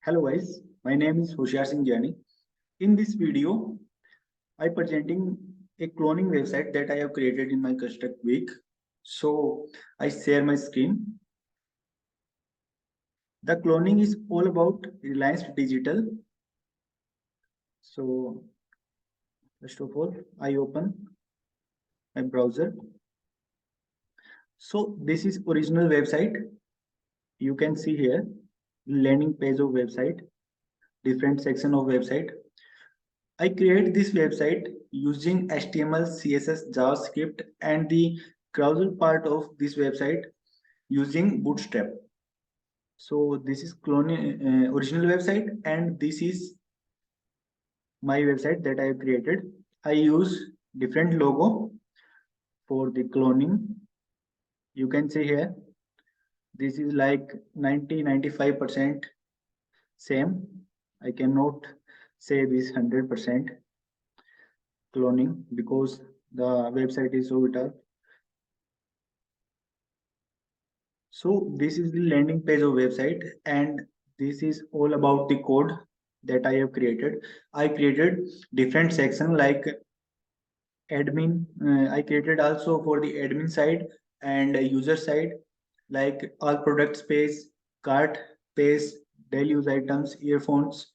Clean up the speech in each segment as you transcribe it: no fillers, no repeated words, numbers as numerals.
Hello guys, my name is HOSHIYAR JYANI. In this video, I presenting a cloning website that I have created in my construct week. So I share my screen. The cloning is all about Reliance Digital. So first of all, I open my browser. So this is original website. You can see here landing page of website, different section of website. I create this website using HTML, CSS, JavaScript, and the carousel part of this website using Bootstrap. So this is cloning original website, and this is my website that I have created. I use different logo for the cloning. You can see here, this is like 95% same. I cannot say this 100% cloning because the website is so vital. So this is the landing page of website, and this is all about the code that I have created. I created different section like admin. I created also for the admin side and user side, like all products page, cart page, daily use items, earphones,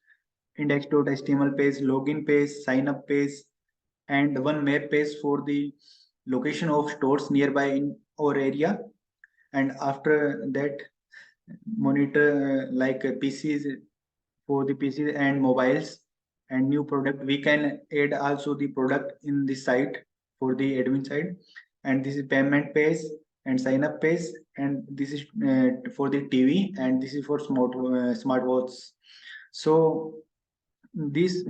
index.html page, login page, sign up page, and one map page for the location of stores nearby in our area. And after that, monitor like PCs for the PCs and mobiles and new product. We can add also the product in the site for the admin side. And this is payment page and sign up page. And this is for the TV, and this is for smartwatch. So this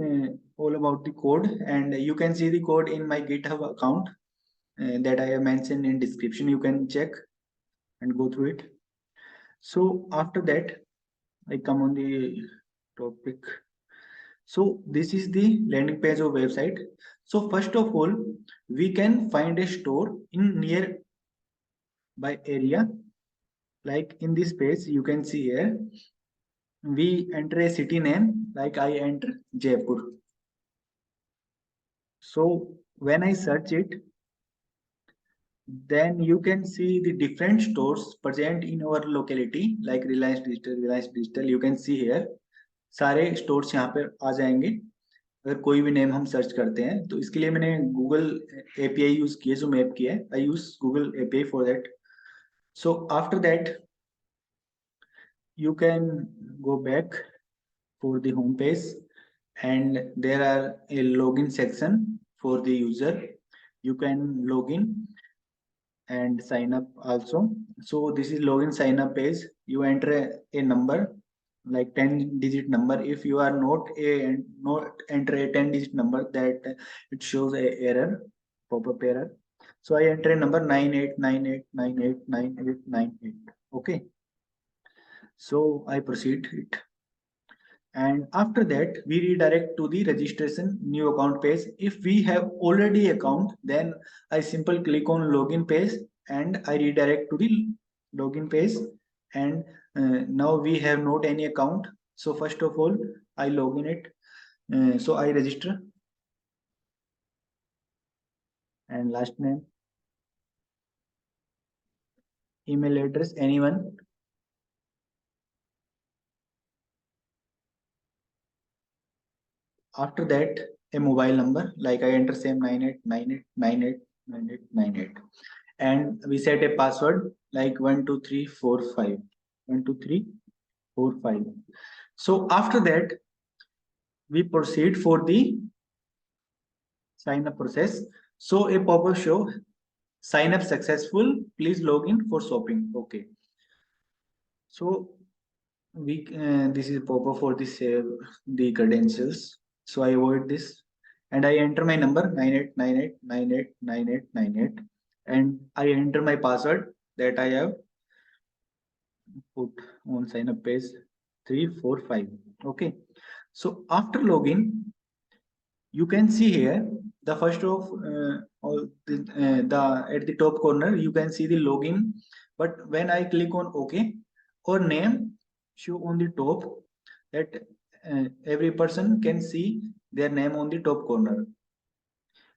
all about the code, and you can see the code in my GitHub account that I have mentioned in description. You can check and go through it. So after that, I come on the topic. So this is the landing page of website. So first of all, we can find a store in nearby area. Like in this page, you can see here, we enter a city name, like I enter Jaipur. So when I search it, then you can see the different stores present in our locality, like Reliance Digital. You can see here, सारे stores यहाँ पे आ जाएंगे अगर कोई भी name हम search करते हैं तो इसके लिए मैंने गूगल एपीआई यूज किया जो मैप किया है I use Google API for that so after that you can go back for the home page, and there are a login section for the user. You can log in and sign up also. So this is login sign up page. You enter a number like 10-digit number. If you are not enter a 10-digit number, that it shows a error, pop-up error. So I enter a number 9898989898. Okay, so I proceed it, and after that we redirect to the registration new account page. If we have already account, then I simply click on login page and I redirect to the login page. And now we have not any account, so first of all I login it. So I register, and last name, email address, anyone. After that, a mobile number, like I enter same 9898989898, and we set a password like 12345 12345. So after that, we proceed for the sign up process. So a pop-up show, sign up successful, please log in for shopping. Okay, so we this is pop-up for the save the credentials, so I avoid this, and I enter my number 9898989898, and I enter my password that I have put on sign up page 345. Okay, so after login, you can see here the first of all the at the top corner you can see the login, but when I click on OK, or name show on the top, that every person can see their name on the top corner.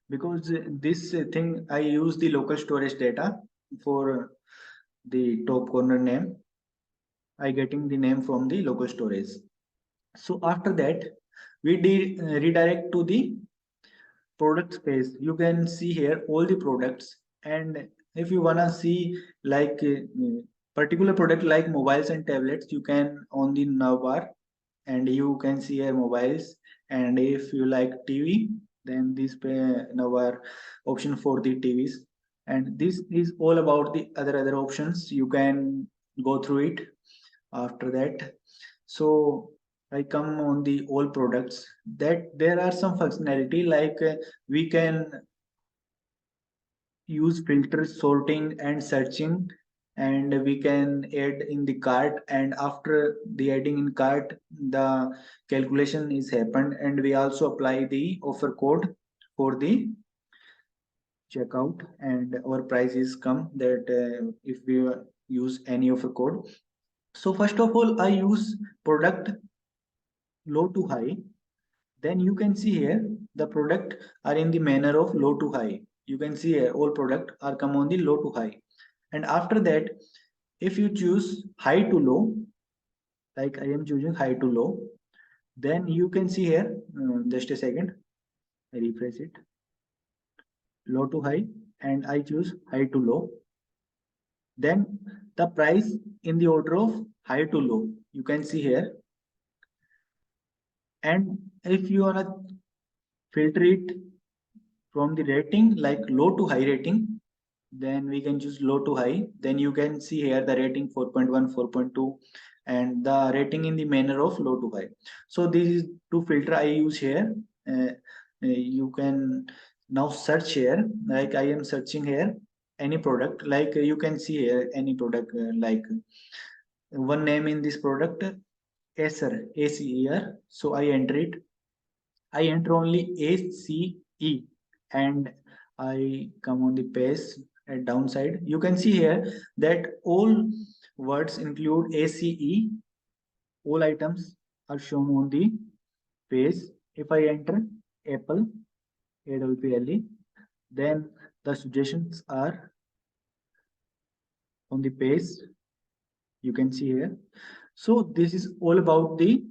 Because this thing I use the local storage data for the top corner name. I getting the name from the local storage. So after that, we redirect to the product space. You can see here all the products, and if you wanna see like particular product like mobiles and tablets, you can on the navbar, and you can see here mobiles. And if you like TV, then this navbar option for the TVs. And this is all about the other options. You can go through it after that. So I come on the all products, that there are some functionality like we can use filters, sorting and searching, and we can add in the cart, and after the adding in cart the calculation is happened, and we also apply the offer code for the checkout, and our price is come that if we use any offer code. So first of all, I use product low to high. Then you can see here the product are in the manner of low to high. You can see here all product are come on the low to high. And after that, if you choose high to low, like I am choosing high to low, then you can see here, just a second, I refresh it, low to high, and I choose high to low. Then the price in the order of high to low, you can see here. And if you wanna filter it from the rating like low to high rating, then we can choose low to high. Then you can see here the rating 4.1, 4.2, and the rating in the manner of low to high. So this is to filter I use here. You can now search here, like I am searching here any product, like you can see here any product, like one name in this product, Acer, ACER. So I enter it. I enter only ACE, and I come on the page at downside. You can see here that all words include ACE. All items are shown on the page. If I enter Apple, APPLE, then the suggestions are on the page. You can see here. So this is all about the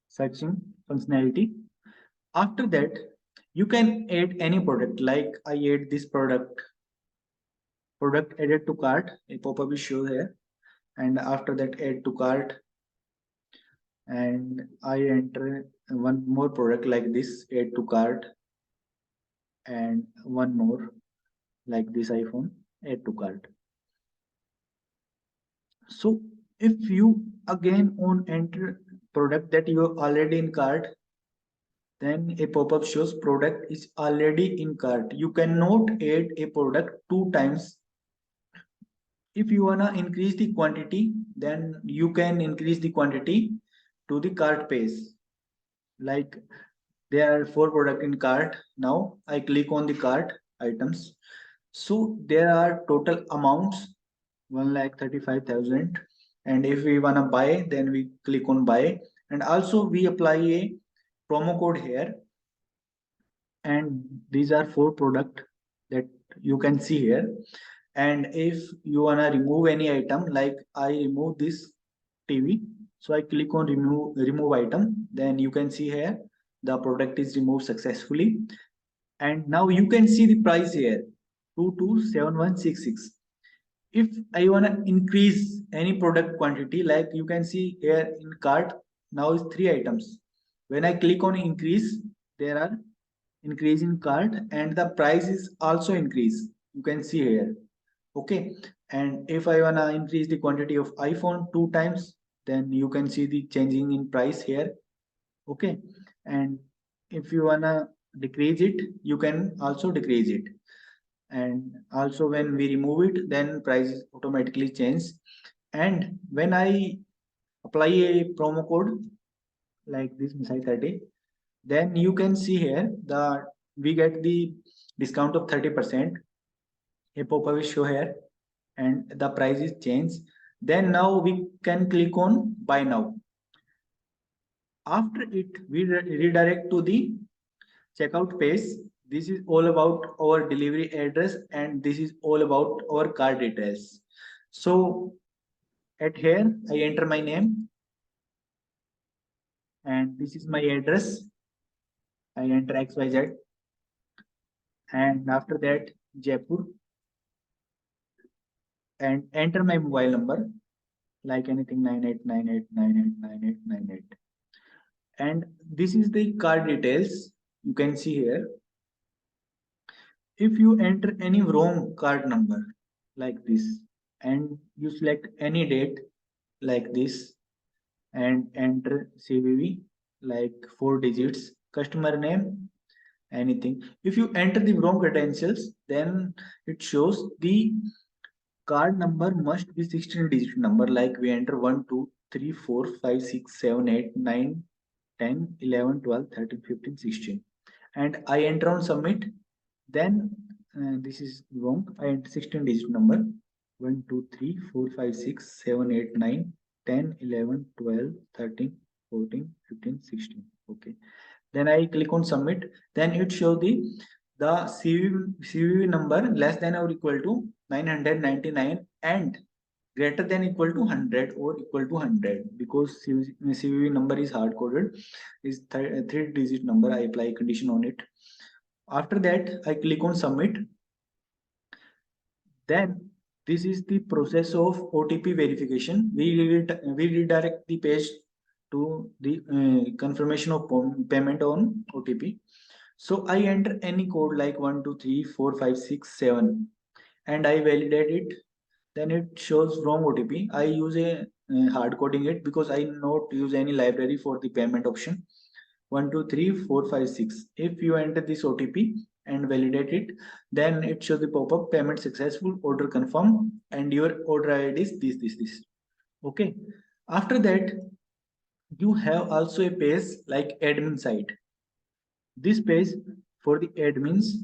searching functionality. After that, you can add any product, like I add this product added to cart, a pop-up is shown here, and after that add to cart, and I enter one more product like this, add to cart, and one more like this iPhone, add to cart. So if you again on enter product that you are already in cart, then a pop-up shows product is already in cart. You cannot add a product two times. If you wanna increase the quantity, then you can increase the quantity to the cart page. Like there are 4 product in cart. Now I click on the cart items. So there are total amounts 1,35,000. And if we wanna buy, then we click on buy. And also we apply a promo code here. And these are 4 product that you can see here. And if you wanna remove any item, like I remove this TV, so I click on remove item, then you can see here the product is removed successfully. And now you can see the price here, 227166. If I wanna increase any product quantity, like you can see here in cart, now is 3 items. When I click on increase, there are increase in cart, and the price is also increase. You can see here. Okay, and if I wanna increase the quantity of iPhone 2 times, then you can see the changing in price here. Okay, and if you wanna decrease it, you can also decrease it. And also when we remove it, then price automatically change. And when I apply a promo code like this Misai 30, then you can see here the we get the discount of 30%. A pop-up will show here, and the price is changed. Then now we can click on buy now. After it, we redirect to the checkout page. This is all about our delivery address and this is all about our card details. So at here, I enter my name and this is my address. I enter XYZ and after that Jaipur and enter my mobile number like anything 9898989898. And this is the card details you can see here. If you enter any wrong card number like this and you select any date like this and enter CVV like 4 digits, customer name, anything. If you enter the wrong credentials, then it shows the card number must be 16 digit number like we enter 1, 2, 3, 4, 5, 6, 7, 8, 9, 10, 11, 12, 13, 15, 16. And I enter on submit. Then this is wrong. I enter 16 digit number 1, 2, 3, 4, 5, 6, 7, 8, 9, 10, 11, 12, 13, 14, 15, 16. Okay. Then I click on submit. Then it shows the CVV number less than or equal to 999 and greater than equal to 100 or equal to 100 because CVV number is hard coded is 3 digit number. I apply condition on it. After that I click on submit. Then this is the process of OTP verification. We redirect the page to the confirmation of payment on OTP. So I enter any code like 1, 2, 3, 4, 5, 6, 7 and I validate it. Then it shows wrong OTP. I use a hard coding it because I not use any library for the payment option. 1, 2, 3, 4, 5, 6. If you enter this OTP and validate it, then it shows the pop-up payment successful, order confirm, and your order ID is this. Okay. After that, you have also a page like admin site. This page for the admins,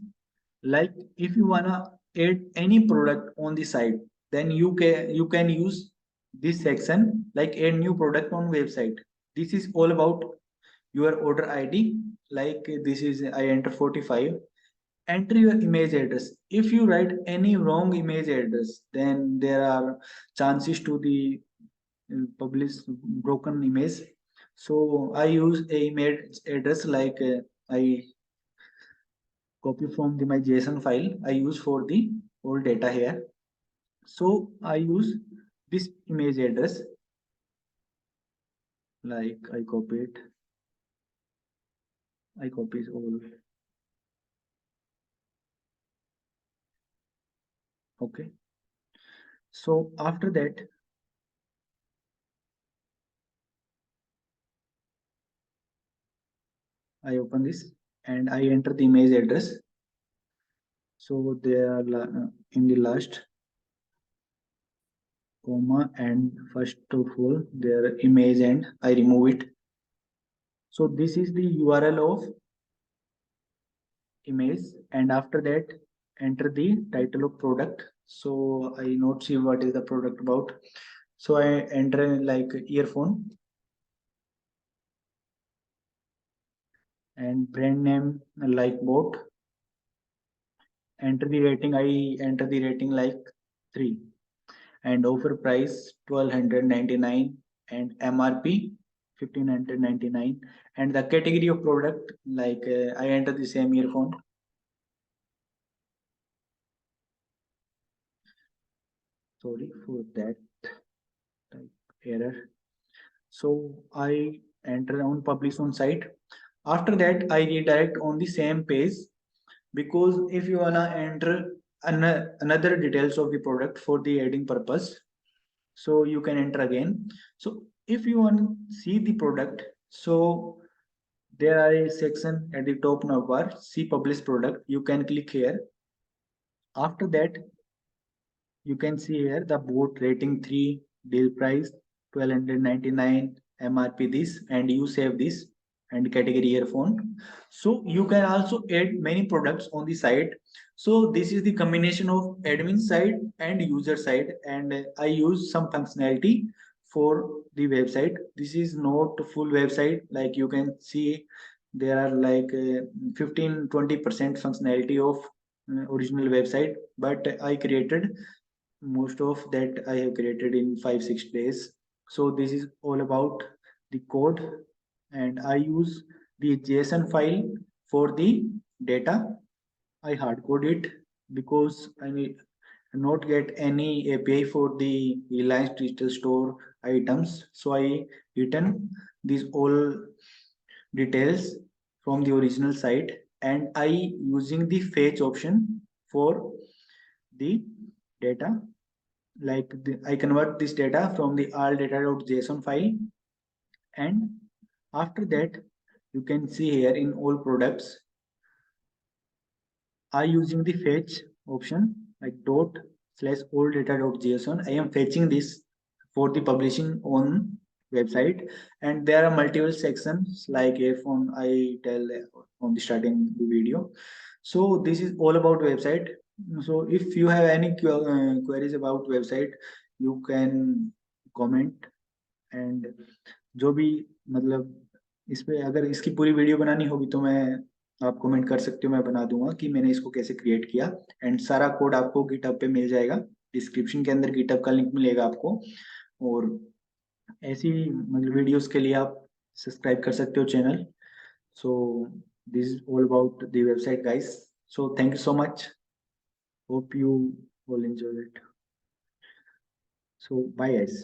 like if you wanna add any product on the site, then you can use this section like add new product on website. This is all about your order ID. Like this is I enter 45. Enter your image address. If you write any wrong image address, then there are chances to the publish broken image. So I use a image address like I copy from my JSON file I use for the all data here. So I use this image address like I copy it. I copy it all. Okay. So after that, I open this and I enter the image address. So they are in the last comma and first of all their image and I remove it. So this is the URL of image and after that enter the title of product. So I not see what is the product about. So I enter like earphone and brand name like boat. Enter the rating. I enter the rating like 3 and offer price 1299 and MRP 1599 and the category of product like I enter the same earphone. Sorry for that type error. So I enter on publish on site. After that I redirect on the same page because if you wanna enter another details of the product for the adding purpose, so you can enter again. So if you want to see the product, so there are a section at the top navbar, see publish product. You can click here. After that, you can see here the boat rating 3, deal price 1299, MRP this, and you save this and category earphone. So you can also add many products on the site. So this is the combination of admin side and user side, and I use some functionality for the website. This is not full website. Like you can see, there are like 15-20% functionality of original website, but I created most of that. I have created in 5-6 days. So this is all about the code, and I use the JSON file for the data. I hard code it because I need not get any API for the Reliance Digital Store items. So I written these all details from the original site, and I using the fetch option for the data. Like I convert this data from the all data.json file, and after that you can see here in all products I using the fetch option, like dot slash all data.json. I am fetching this for the publishing on website, and there are multiple sections like if on I tell on the starting the video. So this is all about website. So if you have any queries about website, you can comment, and जो भी मतलब इस पे अगर इसकी पूरी video बनानी होगी तो मैं आप कमेंट कर सकते हो, मैं बना दूंगा कि मैंने इसको कैसे क्रिएट किया। एंड सारा कोड आपको गिटहब पे मिल जाएगा, डिस्क्रिप्शन के अंदर गिटहब का लिंक मिलेगा आपको। और ऐसी मतलब वीडियोस के लिए आप सब्सक्राइब कर सकते हो channel. So this is all about the website guys. So thank you so much, hope you all enjoy it. So bye guys.